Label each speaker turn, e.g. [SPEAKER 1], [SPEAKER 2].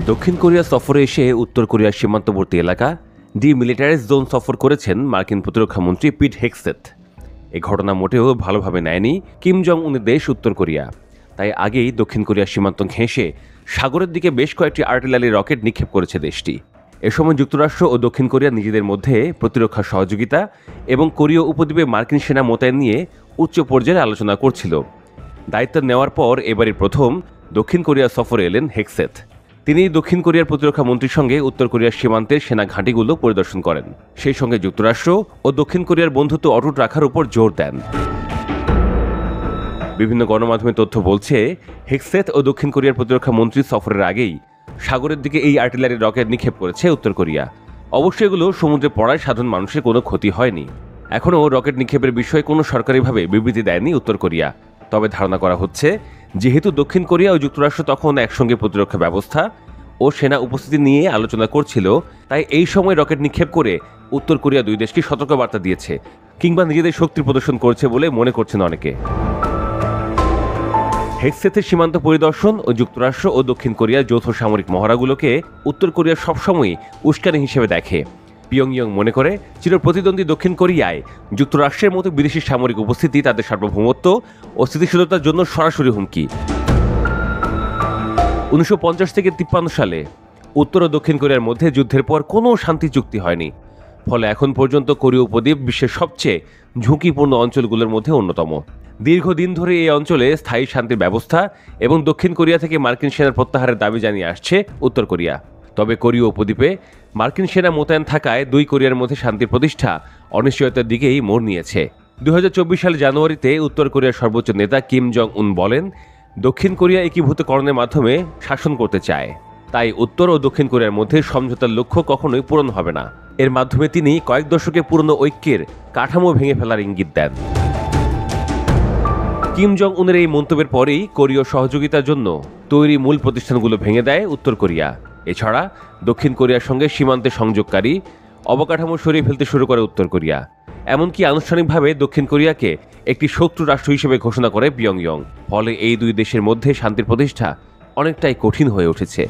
[SPEAKER 1] দক্ষিণ কোরিয়া সফরে এসে উত্তর কোরিয়ার সীমান্তবর্তী এলাকা ডিমিলিটারাইজ জোন সফর করেছেন মার্কিন প্রতিরক্ষামন্ত্রী পিট হেগসেথ। এই ঘটনা মোটেও ভালোভাবে নেয়নি কিম জং উনের দেশ উত্তর কোরিয়া। তাই আগেই দক্ষিণ কোরিয়ার সীমান্ত ঘেঁষে সাগরের দিকে বেশ কয়েকটি আর্টিলারি রকেট নিক্ষেপ করেছে দেশটি। এ সময় যুক্তরাষ্ট্র ও দক্ষিণ কোরিয়া নিজেদের মধ্যে প্রতিরক্ষা সহযোগিতা এবং কোরীয় উপদ্বীপে মার্কিন সেনা মোতায়েন নিয়ে উচ্চ পর্যায়ে আলোচনা করছিল। দায়িত্ব নেওয়ার পর এবারই প্রথম দক্ষিণ কোরিয়া সফরে এলেন হেগসেথ। তিনি দক্ষিণ কোরিয়ার প্রতিরক্ষা মন্ত্রীর সঙ্গে উত্তর কোরিয়ার সীমান্তের সেনা ঘাঁটিগুলো পরিদর্শন করেন। সেই সঙ্গে যুক্তরাষ্ট্র ও দক্ষিণ কোরিয়ার বন্ধুত্ব অটুট রাখার উপর জোর দেন। বিভিন্ন গণমাধ্যমের তথ্য বলছে, হেগসেথ ও দক্ষিণ কোরিয়ার প্রতিরক্ষা মন্ত্রী সফরের আগেই সাগরের দিকে এই আর্টিলারি রকেট নিক্ষেপ করেছে উত্তর কোরিয়া। অবশ্য এগুলো সমুদ্রে পড়ায় সাধারণ মানুষের কোনো ক্ষতি হয়নি। এখনও রকেট নিক্ষেপের বিষয়ে কোনো সরকারিভাবে বিবৃতি দেয়নি উত্তর কোরিয়া। তবে ধারণা করা হচ্ছে, যেহেতু দক্ষিণ কোরিয়া ও যুক্তরাষ্ট্র তখন একসঙ্গে প্রতিরক্ষা ব্যবস্থা ও সেনা উপস্থিতি নিয়ে আলোচনা করছিল, তাই এই সময় রকেট নিক্ষেপ করে উত্তর কোরিয়া দুই দেশকে সতর্কবার্তা দিয়েছে কিংবা নিজেদের শক্তির প্রদর্শন করছে বলে মনে করছেন অনেকে। হেগসেথের সীমান্ত পরিদর্শন ও যুক্তরাষ্ট্র ও দক্ষিণ কোরিয়ার যৌথ সামরিক মহড়াগুলোকে উত্তর কোরিয়া সবসময়ই উস্কানি হিসেবে দেখে। পিয়ংইয়ং মনে করে, চিরপ্রতিদ্বন্দ্বী দক্ষিণ কোরিয়ায় যুক্তরাষ্ট্রের মতো বিদেশি সামরিক উপস্থিতি তাদের সার্বভৌমত্ব ও স্থিতিশীলতার জন্য সরাসরি হুমকি। 1950 থেকে 53 সালে উত্তর ও দক্ষিণ কোরিয়ার মধ্যে যুদ্ধের পর কোনো শান্তি চুক্তি হয়নি। ফলে এখন পর্যন্ত কোরীয় উপদ্বীপ বিশ্বের সবচেয়ে ঝুঁকিপূর্ণ অঞ্চলগুলোর মধ্যে অন্যতম। দীর্ঘদিন ধরে এই অঞ্চলে স্থায়ী শান্তির ব্যবস্থা এবং দক্ষিণ কোরিয়া থেকে মার্কিন সেনার প্রত্যাহারের দাবি জানিয়ে আসছে উত্তর কোরিয়া। তবে কোরীয় উপদ্বীপে মার্কিন সেনা মোতায়েন থাকায় দুই কোরিয়ার মধ্যে শান্তির প্রতিষ্ঠা অনিশ্চয়তার দিকেই মোড় নিয়েছে। 2024 সালের জানুয়ারিতে উত্তর কোরিয়ার সর্বোচ্চ নেতা কিম জং উন বলেন, দক্ষিণ কোরিয়া একীভূতকরণের মাধ্যমে শাসন করতে চায়। তাই উত্তর ও দক্ষিণ কোরিয়ার মধ্যে সমঝোতার লক্ষ্য কখনোই পূরণ হবে না। এর মাধ্যমে তিনি কয়েক দশকে পুরনো ঐক্যের কাঠামো ভেঙে ফেলার ইঙ্গিত দেন। কিম জং উনের এই মন্তব্যের পরেই কোরীয় সহযোগিতার জন্য তৈরি মূল প্রতিষ্ঠানগুলো ভেঙে দেয় উত্তর কোরিয়া। এছাড়া দক্ষিণ কোরিয়ার সঙ্গে সীমান্তে সংযোগকারী অবকাঠামো সরিয়ে ফেলতে শুরু করে উত্তর কোরিয়া। এমনকি আনুষ্ঠানিকভাবে দক্ষিণ কোরিয়াকে একটি শত্রু রাষ্ট্র হিসেবে ঘোষণা করে পিয়ংইয়ং। ফলে এই দুই দেশের মধ্যে শান্তির প্রতিষ্ঠা অনেকটাই কঠিন হয়ে উঠেছে।